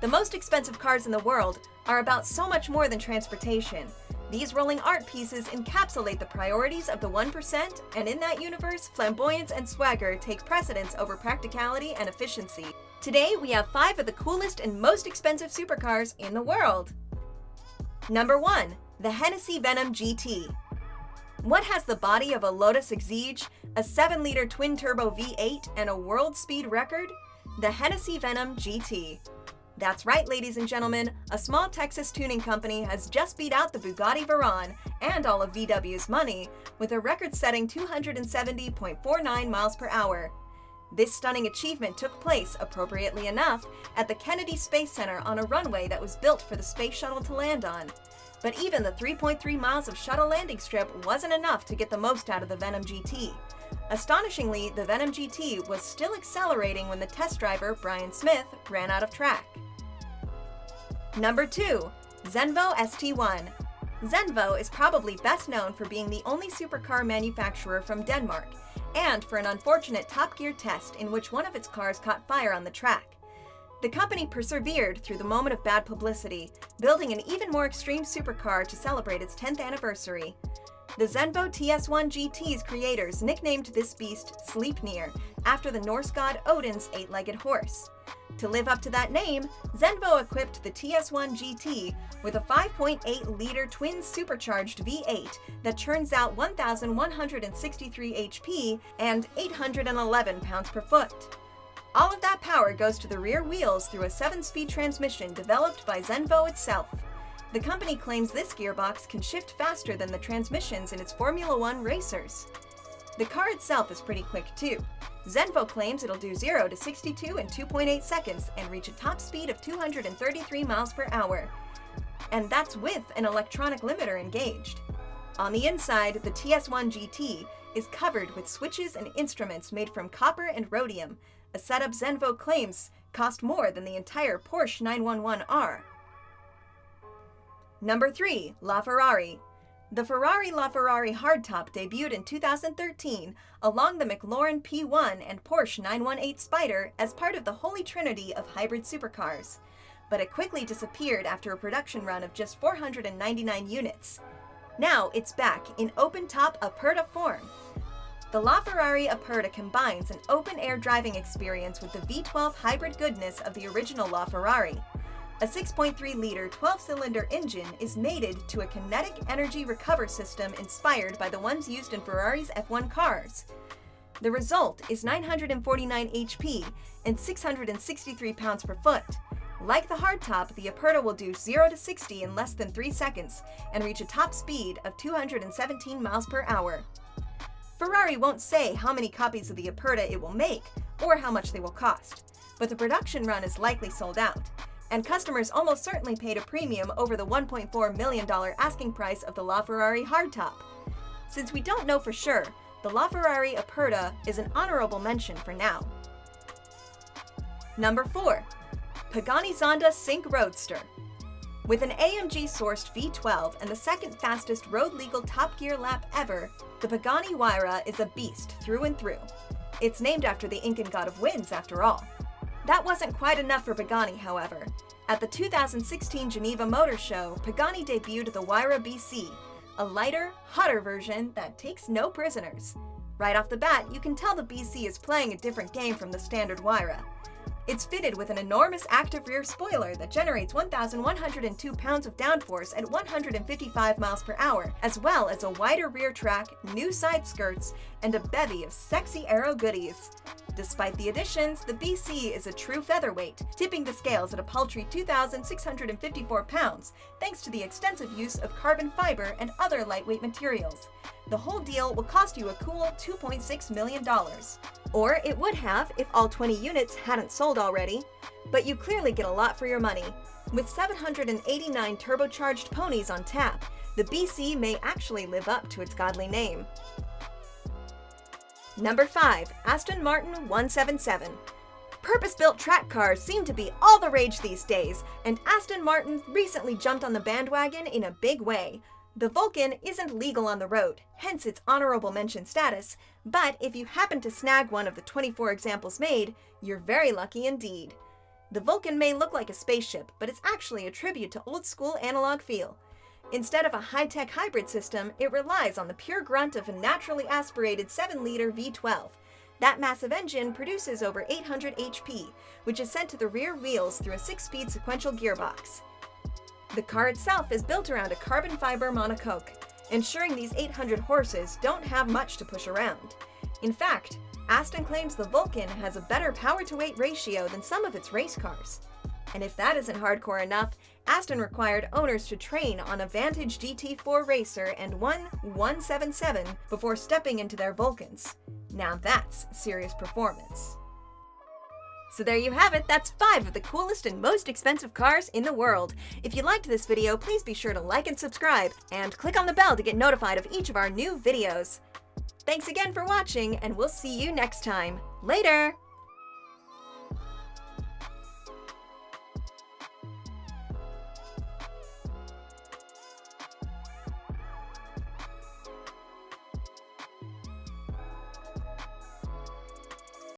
The most expensive cars in the world are about so much more than transportation. These rolling art pieces encapsulate the priorities of the 1%, and in that universe, flamboyance and swagger take precedence over practicality and efficiency. Today, we have 5 of the coolest and most expensive supercars in the world. Number 1. The Hennessy Venom GT. What has the body of a Lotus Exige, a 7-liter twin-turbo V8, and a world speed record? The Hennessy Venom GT. That's right, ladies and gentlemen, a small Texas tuning company has just beat out the Bugatti Veyron and all of VW's money with a record-setting 270.49 miles per hour. This stunning achievement took place, appropriately enough, at the Kennedy Space Center on a runway that was built for the space shuttle to land on. But even the 3.3 miles of shuttle landing strip wasn't enough to get the most out of the Venom GT. Astonishingly, the Venom GT was still accelerating when the test driver, Brian Smith, ran out of track. Number 2. Zenvo St1. Zenvo is probably best known for being the only supercar manufacturer from Denmark, and for an unfortunate Top Gear test in which one of its cars caught fire on the track. The company persevered through the moment of bad publicity, building an even more extreme supercar to celebrate its 10th anniversary. The Zenvo TS1 GT's creators nicknamed this beast Sleipnir, after the Norse god Odin's 8-legged horse. To live up to that name, Zenvo equipped the TS1 GT with a 5.8-liter twin-supercharged V8 that churns out 1,163 HP and 811 pounds-per-foot. All of that power goes to the rear wheels through a 7-speed transmission developed by Zenvo itself. The company claims this gearbox can shift faster than the transmissions in its Formula 1 racers. The car itself is pretty quick too. Zenvo claims it'll do 0 to 62 in 2.8 seconds and reach a top speed of 233 miles per hour. And that's with an electronic limiter engaged. On the inside, the TS1 GT is covered with switches and instruments made from copper and rhodium, a setup Zenvo claims cost more than the entire Porsche 911R. Number 3. LaFerrari. The Ferrari LaFerrari hardtop debuted in 2013 along the McLaren P1 and Porsche 918 Spyder as part of the holy trinity of hybrid supercars, but it quickly disappeared after a production run of just 499 units. Now it's back in open-top Aperta form. The LaFerrari Aperta combines an open-air driving experience with the V12 hybrid goodness of the original LaFerrari. A 6.3-liter 12-cylinder engine is mated to a kinetic energy recover system inspired by the ones used in Ferrari's F1 cars. The result is 949 HP and 663 pounds-per-foot. Like the hardtop, the Aperta will do 0 to 60 in less than 3 seconds and reach a top speed of 217 miles per hour. Ferrari won't say how many copies of the Aperta it will make or how much they will cost, but the production run is likely sold out, and customers almost certainly paid a premium over the $1.4 million asking price of the LaFerrari hardtop. Since we don't know for sure, the LaFerrari Aperta is an honorable mention for now. Number 4. Pagani Zonda Sync Roadster. With an AMG-sourced V12 and the second fastest road-legal Top Gear lap ever, the Pagani Huayra is a beast through and through. It's named after the Incan god of winds, after all. That wasn't quite enough for Pagani, however. At the 2016 Geneva Motor Show, Pagani debuted the Huayra BC, a lighter, hotter version that takes no prisoners. Right off the bat, you can tell the BC is playing a different game from the standard Huayra. It's fitted with an enormous active rear spoiler that generates 1,102 pounds of downforce at 155 miles per hour, as well as a wider rear track, new side skirts, and a bevy of sexy aero goodies. Despite the additions, the BC is a true featherweight, tipping the scales at a paltry 2,654 pounds, thanks to the extensive use of carbon fiber and other lightweight materials. The whole deal will cost you a cool $2.6 million. Or it would have if all 20 units hadn't sold already. But you clearly get a lot for your money. With 789 turbocharged ponies on tap, the BC may actually live up to its godly name. Number 5. Aston Martin 177. Purpose-built track cars seem to be all the rage these days, and Aston Martin recently jumped on the bandwagon in a big way. The Vulcan isn't legal on the road, hence its honorable mention status, but if you happen to snag one of the 24 examples made, you're very lucky indeed. The Vulcan may look like a spaceship, but it's actually a tribute to old-school analog feel. Instead of a high-tech hybrid system, it relies on the pure grunt of a naturally aspirated 7-liter V12. That massive engine produces over 800 HP, which is sent to the rear wheels through a 6-speed sequential gearbox. The car itself is built around a carbon fiber monocoque, ensuring these 800 horses don't have much to push around. In fact, Aston claims the Vulcan has a better power-to-weight ratio than some of its race cars. And if that isn't hardcore enough, Aston required owners to train on a Vantage GT4 Racer and one 177 before stepping into their Vulcans. Now that's serious performance. So there you have it, that's 5 of the coolest and most expensive cars in the world. If you liked this video, please be sure to like and subscribe, and click on the bell to get notified of each of our new videos. Thanks again for watching, and we'll see you next time. Later!